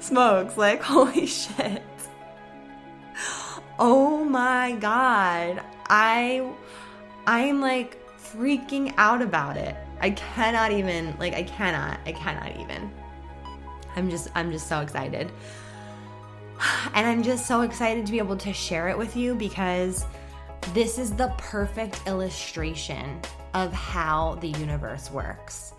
smokes, like holy shit. Oh my God. I'm like freaking out about it. I cannot even, like I cannot even. I'm just so excited. And I'm just so excited to be able to share it with you because this is the perfect illustration of how the universe works.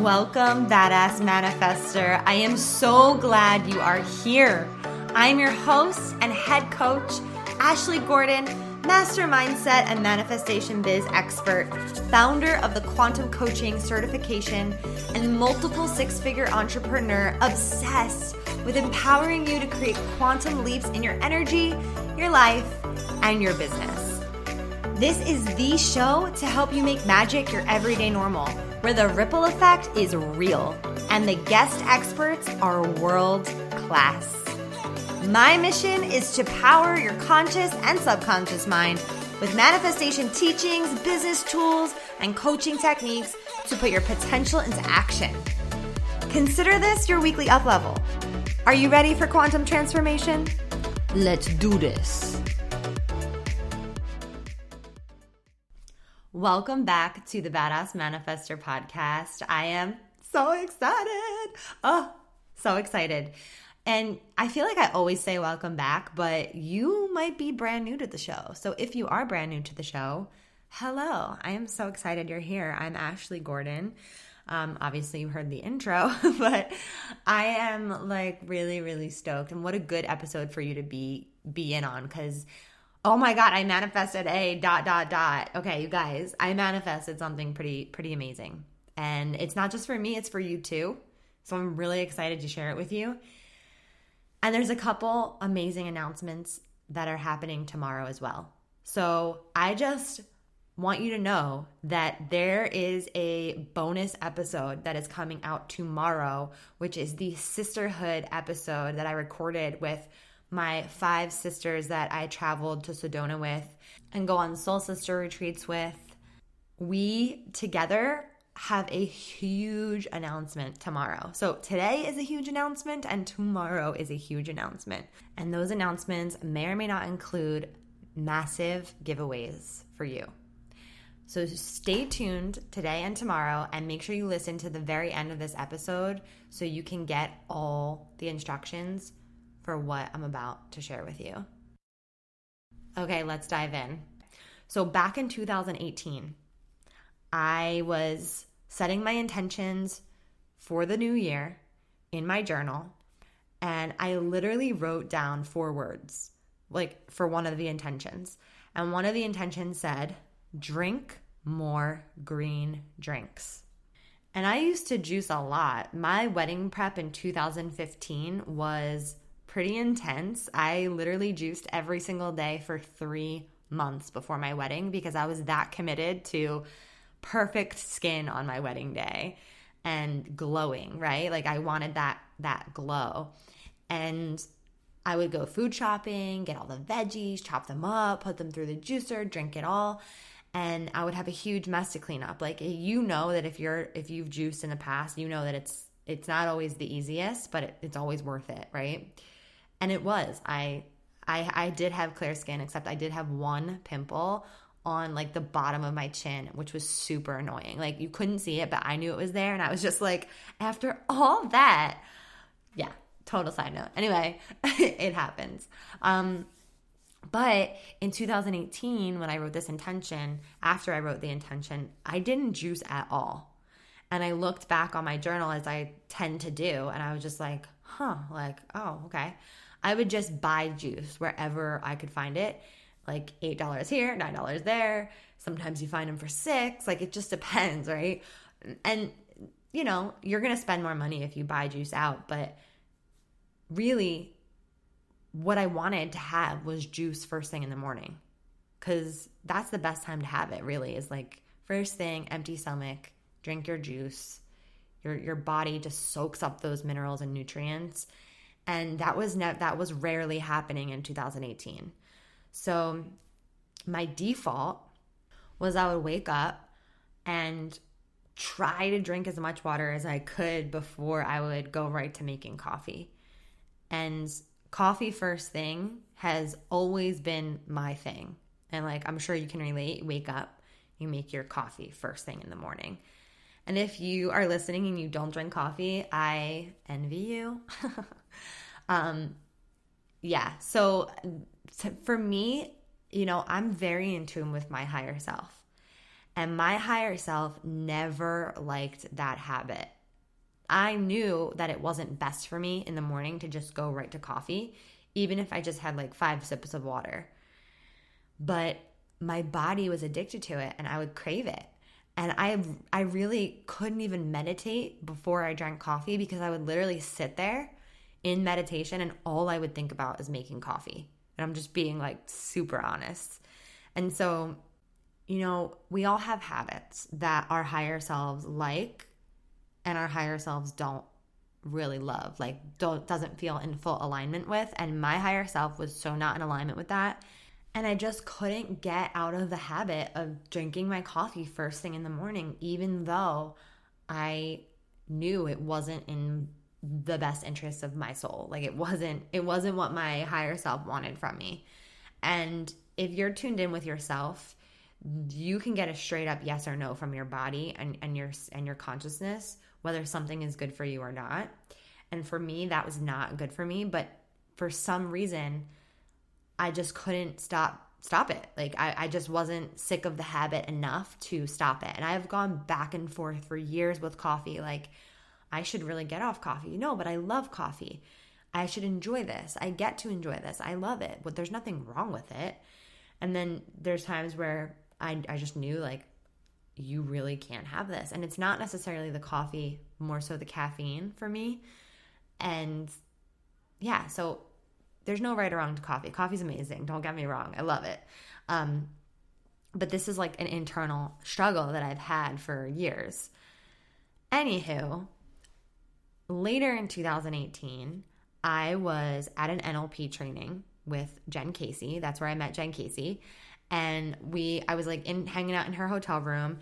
Welcome, Badass Manifester. I am so glad you are here. I'm your host and head coach, Ashley Gordon, master mindset and manifestation biz expert, founder of the quantum coaching certification, and multiple six-figure entrepreneur obsessed with empowering you to create quantum leaps in your energy, your life, and your business. This is the show to help you make magic your everyday normal, where the ripple effect is real and the guest experts are world class. My mission is to power your conscious and subconscious mind with manifestation teachings, business tools, and coaching techniques to put your potential into action. Consider this your weekly up level. Are you ready for quantum transformation? Let's do this. Welcome back to the Badass Manifester podcast. I am so excited. Oh, so excited. And I feel like I always say welcome back, but you might be brand new to the show. So if you are brand new to the show, hello. I am so excited you're here. I'm Ashley Gordon. Obviously you heard the intro, but I am like really, really stoked. And what a good episode for you to be in on, because oh my God, I manifested a ... Okay, you guys, I manifested something pretty amazing. And it's not just for me, it's for you too. So I'm really excited to share it with you. And there's a couple amazing announcements that are happening tomorrow as well. So I just want you to know that there is a bonus episode that is coming out tomorrow, which is the sisterhood episode that I recorded with my 5 sisters that I traveled to Sedona with and go on soul sister retreats with. We together have a huge announcement tomorrow. So today is a huge announcement and tomorrow is a huge announcement. And those announcements may or may not include massive giveaways for you. So stay tuned today and tomorrow and make sure you listen to the very end of this episode so you can get all the instructions for what I'm about to share with you. Okay, let's dive in. So back in 2018, I was setting my intentions for the new year in my journal, and I literally wrote down 4 words, like for one of the intentions. And one of the intentions said, drink more green drinks. And I used to juice a lot. My wedding prep in 2015 was pretty intense. I literally juiced every single day for 3 months before my wedding because I was that committed to perfect skin on my wedding day and glowing, right? Like I wanted that glow. And I would go food shopping, get all the veggies, chop them up, put them through the juicer, drink it all. And I would have a huge mess to clean up. Like, you know that if you've juiced in the past, you know that it's not always the easiest, but it's always worth it, right? And it was. I did have clear skin, except I did have one pimple on like the bottom of my chin, which was super annoying. Like you couldn't see it, but I knew it was there. And I was just like, after all that, yeah, total side note. Anyway, it happens. But in 2018, when I wrote this intention, after I wrote the intention, I didn't juice at all. And I looked back on my journal as I tend to do. And I was just like, oh, okay. I would just buy juice wherever I could find it. Like $8 here, $9 there. Sometimes you find them for $6. Like it just depends, right? And you know, you're going to spend more money if you buy juice out. But really, what I wanted to have was juice first thing in the morning. Because that's the best time to have it, really, is like first thing, empty stomach, drink your juice. Your body just soaks up those minerals and nutrients. And that was rarely happening in 2018. So my default was I would wake up and try to drink as much water as I could before I would go right to making coffee. And coffee first thing has always been my thing. And like, I'm sure you can relate. You wake up, you make your coffee first thing in the morning. And if you are listening and you don't drink coffee, I envy you. Yeah. So for me, I'm very in tune with my higher self. And my higher self never liked that habit. I knew that it wasn't best for me in the morning to just go right to coffee, even if I just had like 5 sips of water. But my body was addicted to it and I would crave it. And I really couldn't even meditate before I drank coffee because I would literally sit there in meditation and all I would think about is making coffee. And I'm just being like super honest. And so, we all have habits that our higher selves like and our higher selves don't really love, doesn't feel in full alignment with. And my higher self was so not in alignment with that. And I just couldn't get out of the habit of drinking my coffee first thing in the morning, even though I knew it wasn't in the best interest of my soul. Like it wasn't what my higher self wanted from me. And if you're tuned in with yourself, you can get a straight up yes or no from your body and your consciousness, whether something is good for you or not. And for me, that was not good for me. But for some reason, I just couldn't stop it. Like I just wasn't sick of the habit enough to stop it. And I've gone back and forth for years with coffee. Like I should really get off coffee. No, but I love coffee. I should enjoy this. I get to enjoy this. I love it. But there's nothing wrong with it. And then there's times where I just knew like, you really can't have this. And it's not necessarily the coffee, more so the caffeine for me. And yeah, so there's no right or wrong to coffee. Coffee's amazing. Don't get me wrong. I love it. But this is like an internal struggle that I've had for years. Anywho, later in 2018, I was at an NLP training with Jen Casey. That's where I met Jen Casey. And I was like hanging out in her hotel room,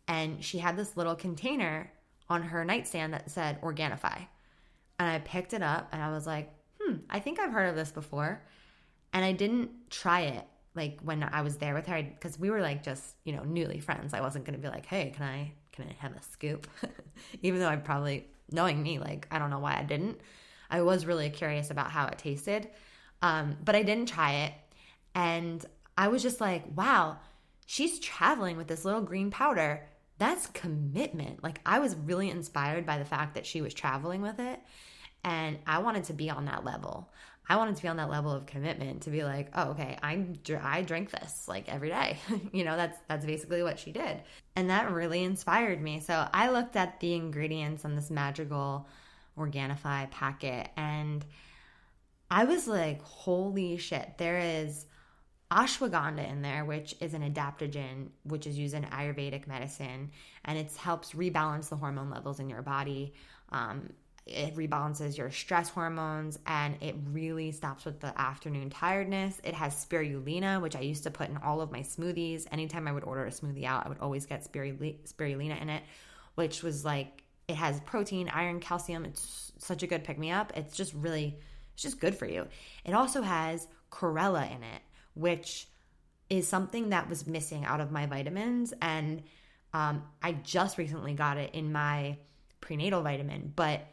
and she had this little container on her nightstand that said Organifi. And I picked it up and I was like, I think I've heard of this before. And I didn't try it like when I was there with her because we were like just, newly friends. I wasn't going to be like, hey, can I have a scoop? Even though I probably, knowing me, like, I don't know why I didn't. I was really curious about how it tasted. But I didn't try it. And I was just like, wow, she's traveling with this little green powder. That's commitment. Like I was really inspired by the fact that she was traveling with it. And I wanted to be on that level. I wanted to be on that level of commitment to be like, oh, okay, I drink this like every day. That's basically what she did. And that really inspired me. So I looked at the ingredients on this magical Organifi packet and I was like, holy shit, there is ashwagandha in there, which is an adaptogen, which is used in Ayurvedic medicine, and it helps rebalance the hormone levels in your body. It rebalances your stress hormones, and it really stops with the afternoon tiredness. It has spirulina, which I used to put in all of my smoothies. Anytime I would order a smoothie out, I would always get spirulina in it, which was like, it has protein, iron, calcium. It's such a good pick-me-up. It's just good for you. It also has chlorella in it, which is something that was missing out of my vitamins. And I just recently got it in my prenatal vitamin, but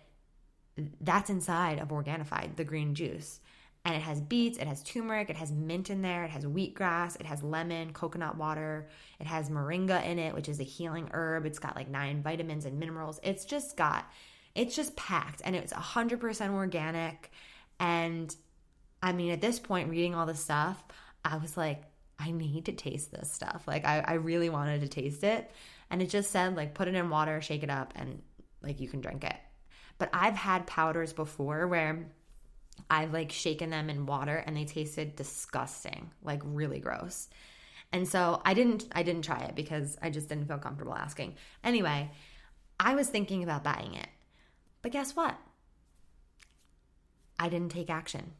that's inside of Organifi, the green juice. And it has beets, it has turmeric, it has mint in there, it has wheatgrass, it has lemon, coconut water, it has moringa in it, which is a healing herb. It's got like 9 vitamins and minerals. It's just packed, and it's 100% organic. And I mean, at this point, reading all this stuff, I was like, I need to taste this stuff. Like I really wanted to taste it. And it just said like, put it in water, shake it up, and like you can drink it. But I've had powders before where I've like shaken them in water and they tasted disgusting, like really gross. And so I didn't try it because I just didn't feel comfortable asking. Anyway, I was thinking about buying it. But guess what? I didn't take action.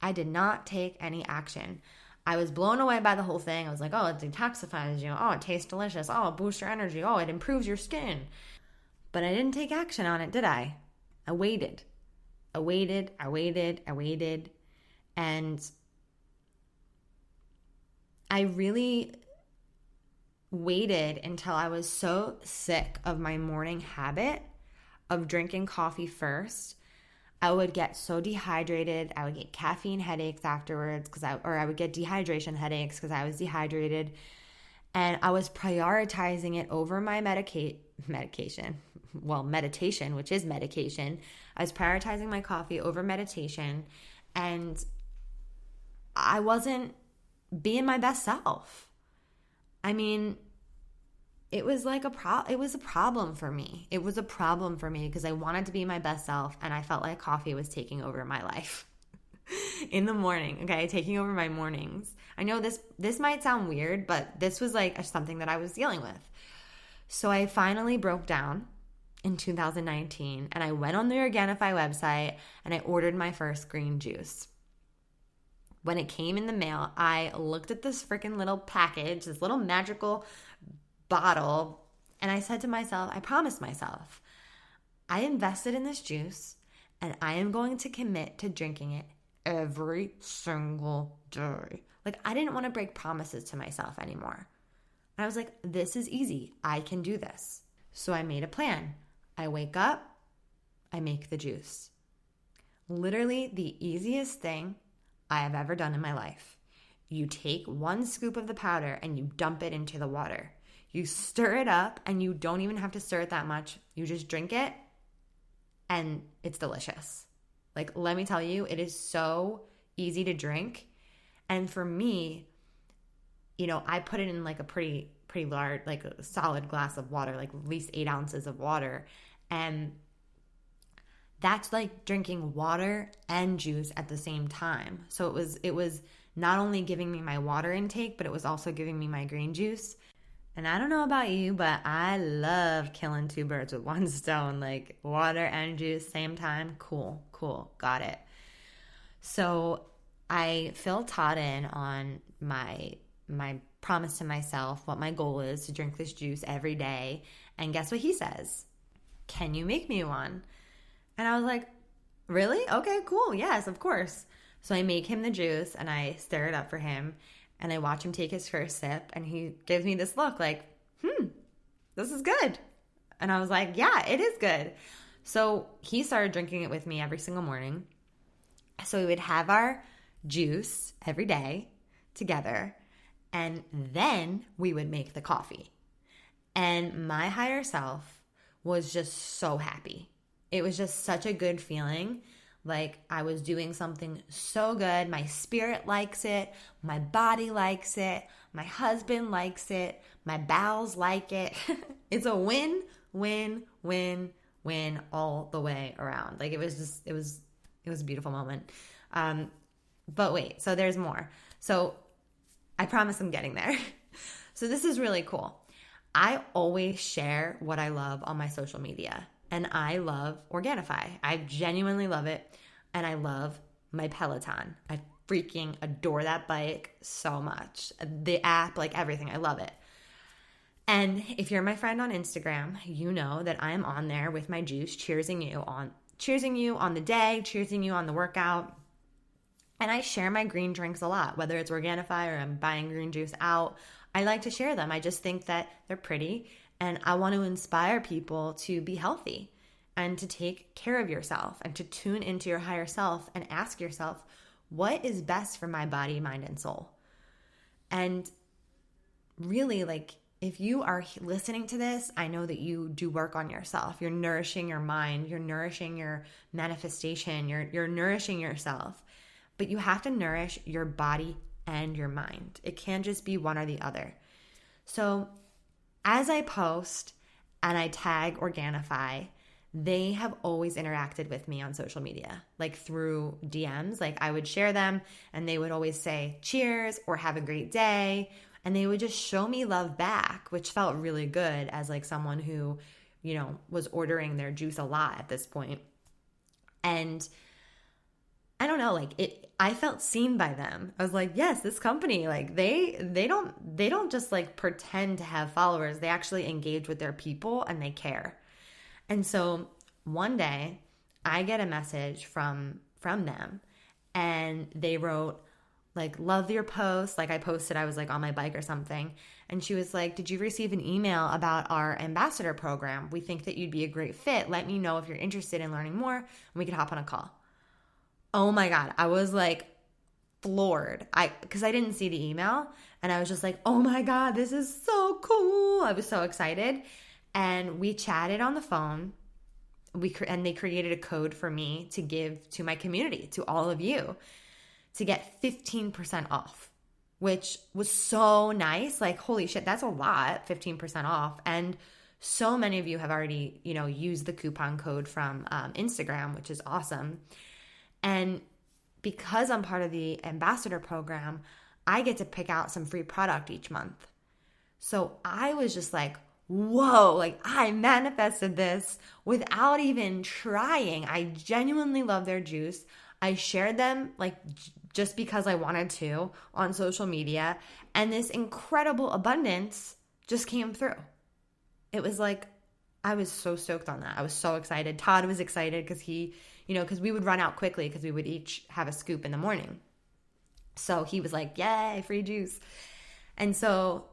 I did not take any action. I was blown away by the whole thing. I was like, oh, it detoxifies you. Oh, it tastes delicious. Oh, it boosts your energy. Oh, it improves your skin. But I didn't take action on it, did I? I waited. I waited. And I really waited until I was so sick of my morning habit of drinking coffee first. I would get so dehydrated. I would get caffeine headaches afterwards I would get dehydration headaches because I was dehydrated. And I was prioritizing it over my meditation, which is medication. I was prioritizing my coffee over meditation, and I wasn't being my best self. I mean, it was like it was a problem for me. It was a problem for me because I wanted to be my best self, and I felt like coffee was taking over my life in the morning, okay? Taking over my mornings. I know this might sound weird, but this was like something that I was dealing with. So I finally broke down in 2019, and I went on the Organifi website, and I ordered my first green juice. When it came in the mail, I looked at this freaking little package, this little magical bottle, and I said to myself, I promised myself, I invested in this juice, and I am going to commit to drinking it every single day. Like, I didn't want to break promises to myself anymore. And I was like, this is easy. I can do this. So I made a plan. I wake up, I make the juice. Literally the easiest thing I have ever done in my life. You take 1 scoop of the powder and you dump it into the water. You stir it up, and you don't even have to stir it that much. You just drink it, and it's delicious. Like, let me tell you, it is so easy to drink. And for me, I put it in like a pretty large, like a solid glass of water, like at least 8 ounces of water. And that's like drinking water and juice at the same time. So it was not only giving me my water intake, but it was also giving me my green juice. And I don't know about you, but I love killing 2 birds with 1 stone, like water and juice, same time. Cool, got it. So I feel taught in on my promise to myself, what my goal is to drink this juice every day. And guess what he says? Can you make me one? And I was like, really? Okay, cool. Yes, of course. So I make him the juice, and I stir it up for him. And I watch him take his first sip, and he gives me this look like, this is good. And I was like, yeah, it is good. So he started drinking it with me every single morning. So we would have our juice every day together, and then we would make the coffee. And my higher self was just so happy. It was just such a good feeling. Like, I was doing something so good. My spirit likes it. My body likes it. My husband likes it. My bowels like it. It's a win, win, win, win all the way around. Like, it was a beautiful moment. But wait, so there's more. So I promise I'm getting there. So this is really cool. I always share what I love on my social media. And I love Organifi. I genuinely love it. And I love my Peloton. I freaking adore that bike so much. The app, like everything. I love it. And if you're my friend on Instagram, you know that I'm on there with my juice, cheersing you on the day, cheersing you on the workout. And I share my green drinks a lot, whether it's Organifi or I'm buying green juice out. I like to share them. I just think that they're pretty. And I want to inspire people to be healthy and to take care of yourself and to tune into your higher self and ask yourself, what is best for my body, mind, and soul? And really, like, if you are listening to this, I know that you do work on yourself. You're nourishing your mind. You're nourishing your manifestation. You're nourishing yourself. But you have to nourish your body and your mind. It can't just be one or the other. So as I post and I tag Organifi, they have always interacted with me on social media, like through DMs. Like, I would share them and they would always say cheers or have a great day. And they would just show me love back, which felt really good as like someone who, was ordering their juice a lot at this point. And I don't know, like I felt seen by them. I was like, yes, this company, like they don't just like pretend to have followers. They actually engage with their people and they care. And so one day I get a message from them, and they wrote like, love your post. Like I posted, I was like on my bike or something. And she was like, did you receive an email about our ambassador program? We think that you'd be a great fit. Let me know if you're interested in learning more and we could hop on a call. Oh my God. I was like floored. Because I didn't see the email, and I was just like, oh my God, this is so cool. I was so excited. And we chatted on the phone. And they created a code for me to give to my community, to all of you, to get 15% off, which was so nice. Like, holy shit, that's a lot, 15% off. And so many of you have already, used the coupon code from Instagram, which is awesome. And because I'm part of the ambassador program, I get to pick out some free product each month. So I was just like, whoa, like I manifested this without even trying. I genuinely love their juice. I shared them like just because I wanted to on social media, and this incredible abundance just came through. It was like, I was so stoked on that. I was so excited. Todd was excited because because we would run out quickly because we would each have a scoop in the morning. So he was like, yay, free juice. And so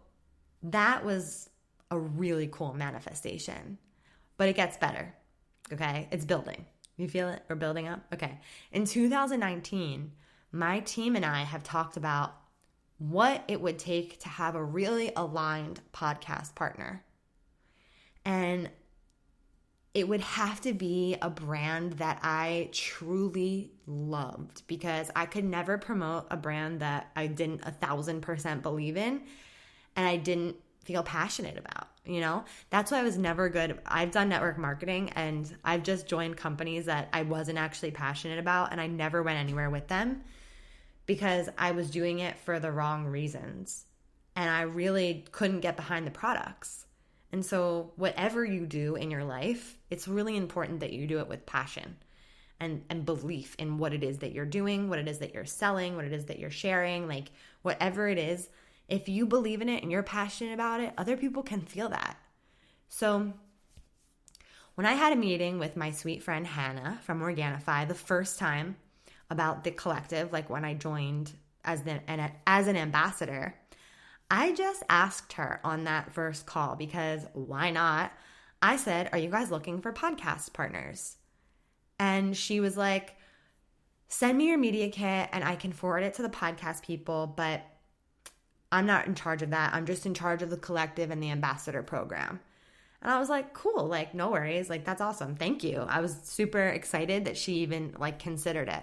that was a really cool manifestation, but it gets better. Okay. It's building. You feel it? Or building up? Okay. In 2019, my team and I have talked about what it would take to have a really aligned podcast partner. And it would have to be a brand that I truly loved, because I could never promote a brand that I didn't 1,000% believe in and I didn't feel passionate about. That's why I was never good. I've done network marketing and I've just joined companies that I wasn't actually passionate about, and I never went anywhere with them because I was doing it for the wrong reasons and I really couldn't get behind the products. And so whatever you do in your life, it's really important that you do it with passion and belief in what it is that you're doing, what it is that you're selling, what it is that you're sharing, like whatever it is. If you believe in it and you're passionate about it, other people can feel that. So when I had a meeting with my sweet friend Hannah from Organifi the first time about the collective, like when I joined as an ambassador, I just asked her on that first call, because why not? I said, are you guys looking for podcast partners? And she was like, send me your media kit and I can forward it to the podcast people, but I'm not in charge of that. I'm just in charge of the collective and the ambassador program. And I was like, cool, like no worries. Like that's awesome. Thank you. I was super excited that she even like considered it.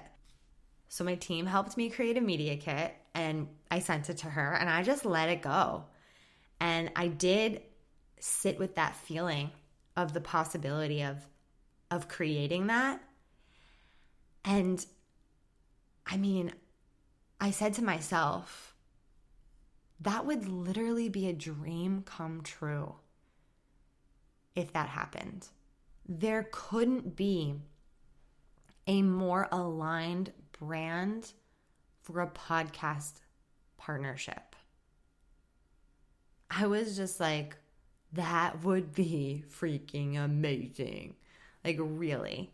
So my team helped me create a media kit and I sent it to her and I just let it go. And I did sit with that feeling of the possibility of creating that. And I mean, I said to myself, that would literally be a dream come true if that happened. There couldn't be a more aligned brand for a podcast partnership. I was just like, that would be freaking amazing. Like, really.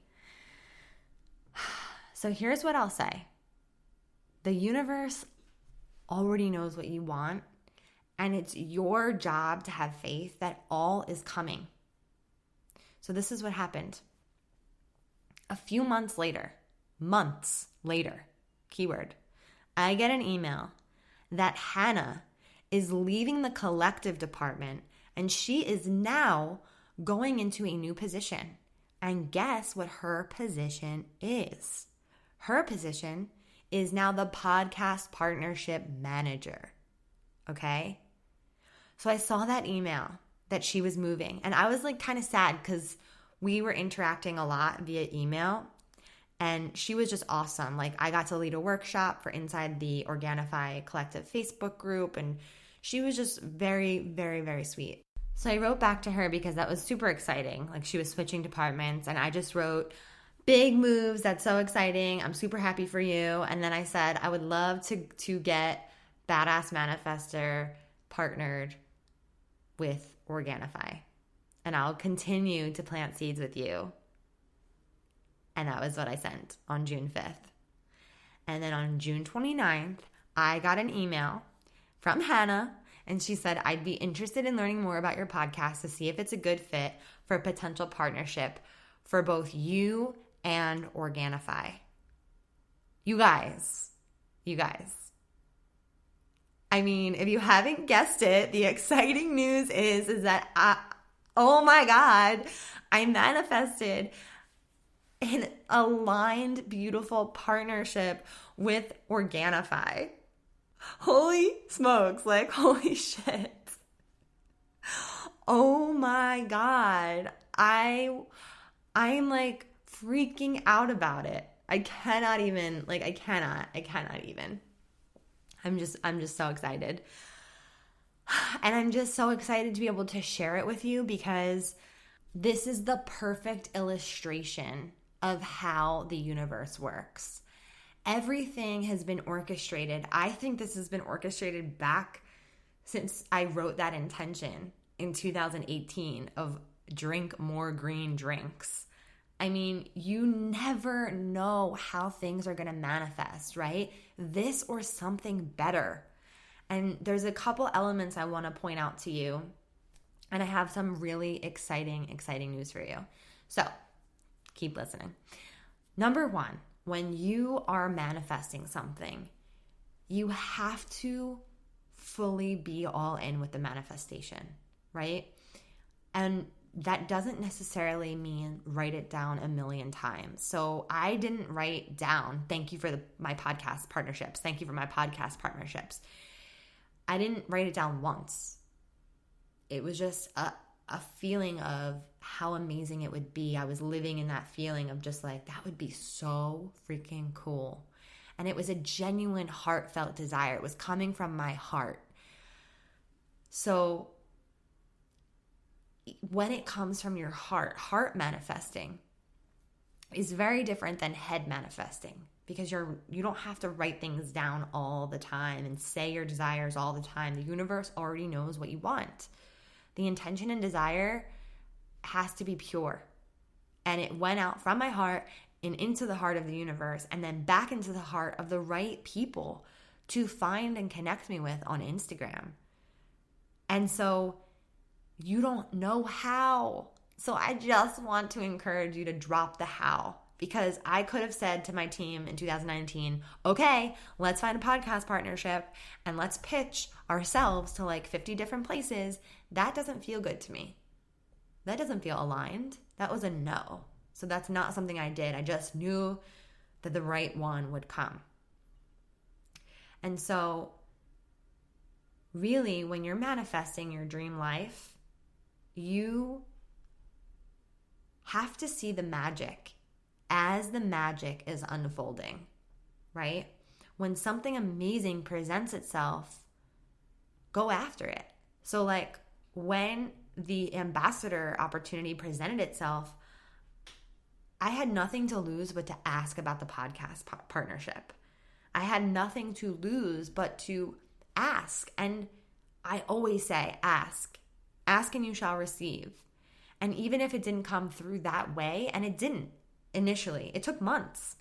So here's what I'll say. The universe already knows what you want, and it's your job to have faith that all is coming. So this is what happened. A few months later, keyword, I get an email that Hannah is leaving the collective department and she is now going into a new position. And guess what her position is? Her position is now the podcast partnership manager. Okay? So I saw that email that she was moving, and I was like kind of sad because we were interacting a lot via email, and she was just awesome. Like I got to lead a workshop for inside the Organifi Collective Facebook group, and she was just very, very, very sweet. So I wrote back to her because that was super exciting. Like she was switching departments, and I just wrote, big moves. That's so exciting. I'm super happy for you. And then I said, I would love to get Badass Manifester partnered with Organifi. And I'll continue to plant seeds with you. And that was what I sent on June 5th. And then on June 29th, I got an email from Hannah, and she said, I'd be interested in learning more about your podcast to see if it's a good fit for a potential partnership for both you and Organifi. You guys. I mean, if you haven't guessed it, the exciting news is that, oh my God, I manifested an aligned, beautiful partnership with Organifi. Holy smokes, like holy shit. Oh my God. I'm like freaking out about it. I cannot even. I'm just so excited. And I'm just so excited to be able to share it with you because this is the perfect illustration of how the universe works. Everything has been orchestrated. I think this has been orchestrated back since I wrote that intention in 2018 of drink more green drinks. I mean, you never know how things are going to manifest, right? This or something better. And there's a couple elements I want to point out to you. And I have some really exciting news for you. So keep listening. Number one, when you are manifesting something, you have to fully be all in with the manifestation, right? And that doesn't necessarily mean write it down a million times. So I didn't write down, thank you for my podcast partnerships. Thank you for my podcast partnerships. I didn't write it down once. It was just a feeling of how amazing it would be. I was living in that feeling of just like, that would be so freaking cool. And it was a genuine heartfelt desire. It was coming from my heart. So when it comes from your heart manifesting is very different than head manifesting because you don't have to write things down all the time and say your desires all the time. The universe already knows what you want. The intention and desire has to be pure. And it went out from my heart and into the heart of the universe and then back into the heart of the right people to find and connect me with on Instagram. And so you don't know how. So I just want to encourage you to drop the how, because I could have said to my team in 2019, okay, let's find a podcast partnership and let's pitch ourselves to like 50 different places. That doesn't feel good to me. That doesn't feel aligned. That was a no. So that's not something I did. I just knew that the right one would come. And so really, when you're manifesting your dream life, you have to see the magic as the magic is unfolding, right? When something amazing presents itself, go after it. So like when the ambassador opportunity presented itself, I had nothing to lose but to ask about the podcast partnership. I had nothing to lose but to ask. And I always say, ask. Ask and you shall receive. And even if it didn't come through that way, and it didn't initially, it took months.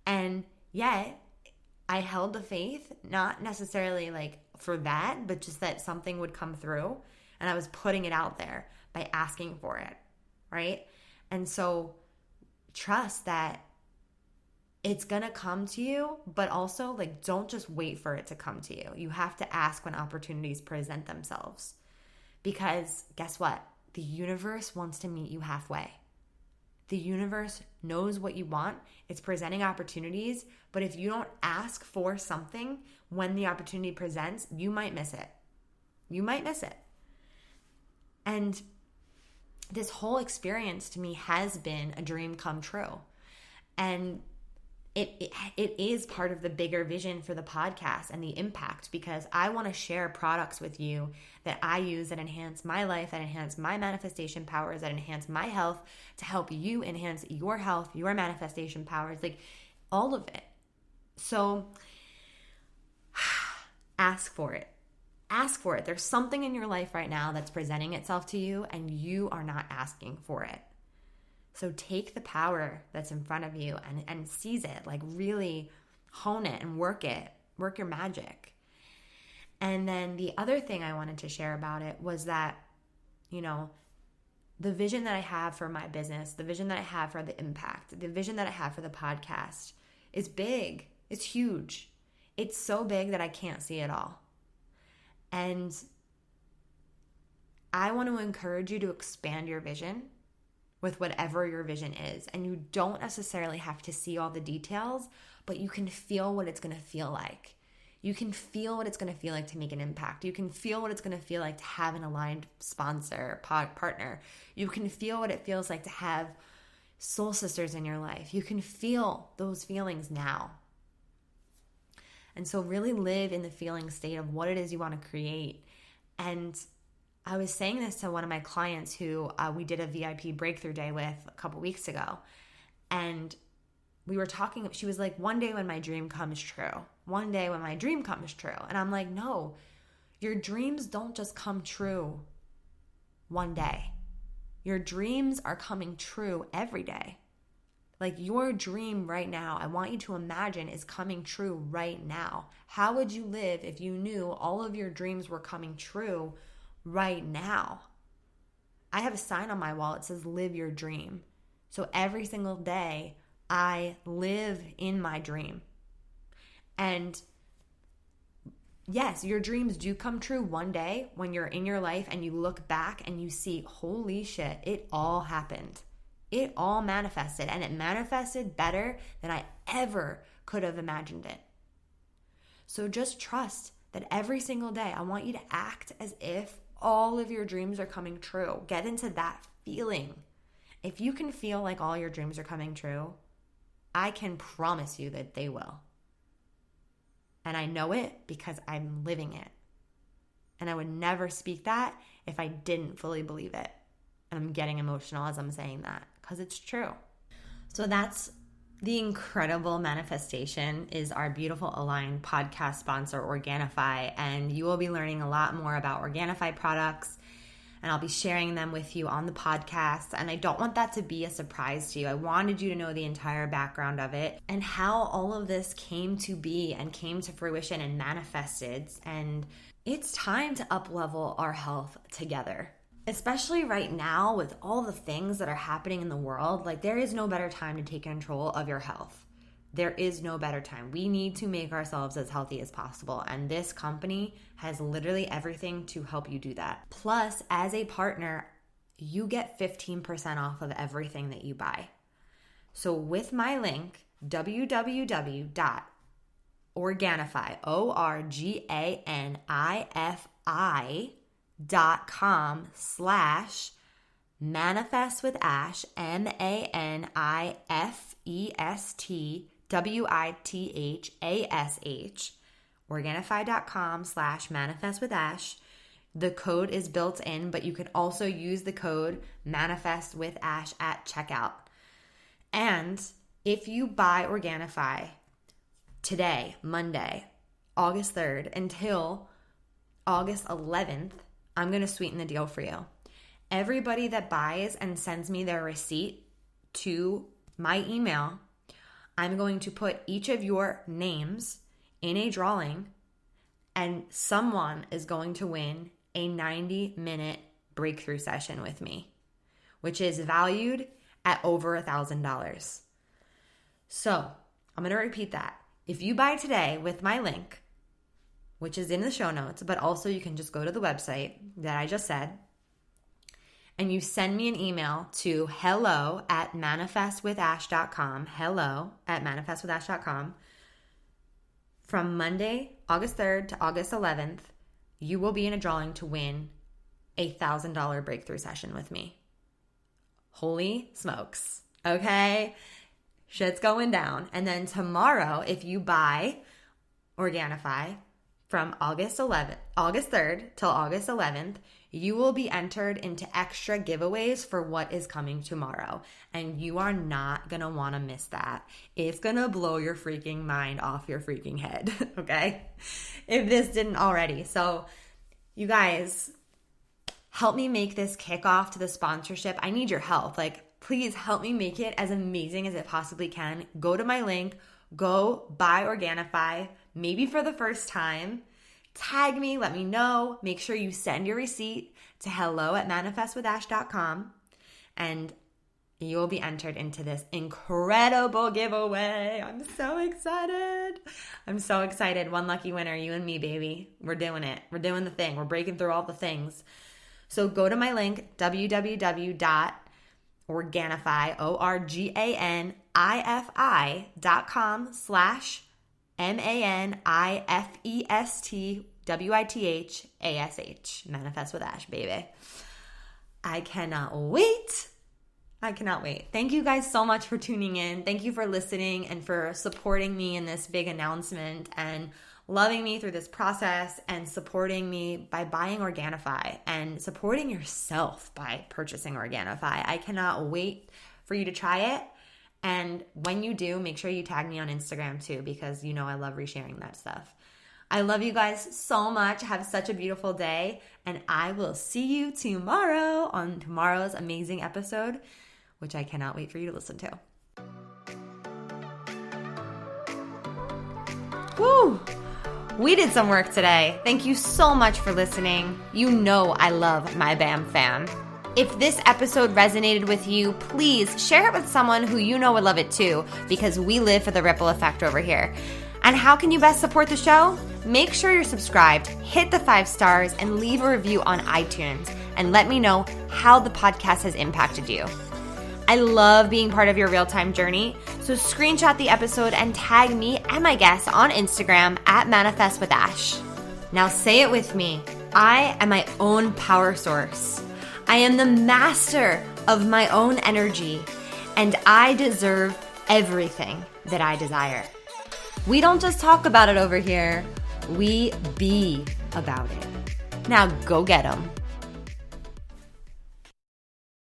And yet I held the faith, not necessarily like for that, but just that something would come through. And I was putting it out there by asking for it, right? And so trust that it's going to come to you, but also like don't just wait for it to come to you. You have to ask when opportunities present themselves. Because guess what? The universe wants to meet you halfway. The universe knows what you want. It's presenting opportunities, but if you don't ask for something when the opportunity presents, you might miss it. You might miss it. And this whole experience to me has been a dream come true. And it is part of the bigger vision for the podcast and the impact, because I want to share products with you that I use that enhance my life, that enhance my manifestation powers, that enhance my health, to help you enhance your health, your manifestation powers, like all of it. So ask for it. Ask for it. There's something in your life right now that's presenting itself to you and you are not asking for it. So take the power that's in front of you and seize it, like really hone it and work your magic. And then the other thing I wanted to share about it was that, the vision that I have for my business, the vision that I have for the impact, the vision that I have for the podcast is big. It's huge. It's so big that I can't see it all. And I want to encourage you to expand your vision with whatever your vision is. And you don't necessarily have to see all the details, but you can feel what it's going to feel like. You can feel what it's going to feel like to make an impact. You can feel what it's going to feel like to have an aligned sponsor, partner. You can feel what it feels like to have soul sisters in your life. You can feel those feelings now. And so really live in the feeling state of what it is you want to create. And I was saying this to one of my clients who we did a VIP breakthrough day with a couple weeks ago. And we were talking, she was like, one day when my dream comes true. One day when my dream comes true. And I'm like, no, your dreams don't just come true one day. Your dreams are coming true every day. Like your dream right now, I want you to imagine, is coming true right now. How would you live if you knew all of your dreams were coming true right now? I have a sign on my wall. It says, live your dream. So every single day, I live in my dream. And yes, your dreams do come true one day when you're in your life and you look back and you see, holy shit, it all happened. It all manifested, and it manifested better than I ever could have imagined it. So just trust that every single day, I want you to act as if all of your dreams are coming true. Get into that feeling. If you can feel like all your dreams are coming true, I can promise you that they will. And I know it because I'm living it. And I would never speak that if I didn't fully believe it. And I'm getting emotional as I'm saying that because it's true. So that's the incredible manifestation, is our beautiful aligned podcast sponsor, Organifi. And you will be learning a lot more about Organifi products, and I'll be sharing them with you on the podcast. And I don't want that to be a surprise to you. I wanted you to know the entire background of it and how all of this came to be and came to fruition and manifested. And it's time to up-level our health together. Especially right now with all the things that are happening in the world, like there is no better time to take control of your health. There is no better time. We need to make ourselves as healthy as possible. And this company has literally everything to help you do that. Plus, as a partner, you get 15% off of everything that you buy. So with my link, www.organifi, ORGANIFI.com/manifest with Ash, MANIFESTWITHASH, Organifi.com/manifest with Ash. The code is built in, but you can also use the code manifest with Ash at checkout. And if you buy Organifi today, Monday, August 3rd, until August 11th, I'm going to sweeten the deal for you. Everybody that buys and sends me their receipt to my email, I'm going to put each of your names in a drawing, and someone is going to win a 90-minute breakthrough session with me, which is valued at over $1,000. So I'm going to repeat that. If you buy today with my link, which is in the show notes, but also you can just go to the website that I just said, and you send me an email to hello@manifestwithash.com, hello@manifestwithash.com, from Monday, August 3rd to August 11th, you will be in a drawing to win a $1,000 breakthrough session with me. Holy smokes. Okay? Shit's going down. And then tomorrow, if you buy Organifi from August 3rd till August 11th, you will be entered into extra giveaways for what is coming tomorrow. And you are not going to want to miss that. It's going to blow your freaking mind off your freaking head, okay? If this didn't already. So you guys, help me make this kickoff to the sponsorship. I need your help. Please help me make it as amazing as it possibly can. Go to my link, go buy Organifi, maybe for the first time. Tag me, let me know. Make sure you send your receipt to hello@manifestwithash.com, and you will be entered into this incredible giveaway. I'm so excited. I'm so excited. One lucky winner, you and me, baby. We're doing it. We're doing the thing. We're breaking through all the things. So go to my link, www.Organifi, ORGANIFESTWITHASH, Manifest with Ash, baby. I cannot wait. Thank you guys so much for tuning in. Thank you for listening and for supporting me in this big announcement and loving me through this process and supporting me by buying Organifi and supporting yourself by purchasing Organifi. I cannot wait for you to try it. And when you do, make sure you tag me on Instagram too, because you know I love resharing that stuff. I love you guys so much. Have such a beautiful day. And I will see you tomorrow on tomorrow's amazing episode, which I cannot wait for you to listen to. Woo! We did some work today. Thank you so much for listening. You know I love my BAM fam. If this episode resonated with you, please share it with someone who you know would love it too, because we live for the ripple effect over here. And how can you best support the show? Make sure you're subscribed, hit the 5 stars, and leave a review on iTunes, and let me know how the podcast has impacted you. I love being part of your real-time journey, so screenshot the episode and tag me and my guests on Instagram @ManifestWithAsh. Now say it with me. I am my own power source. I am the master of my own energy, and I deserve everything that I desire. We don't just talk about it over here, we be about it. Now go get 'em.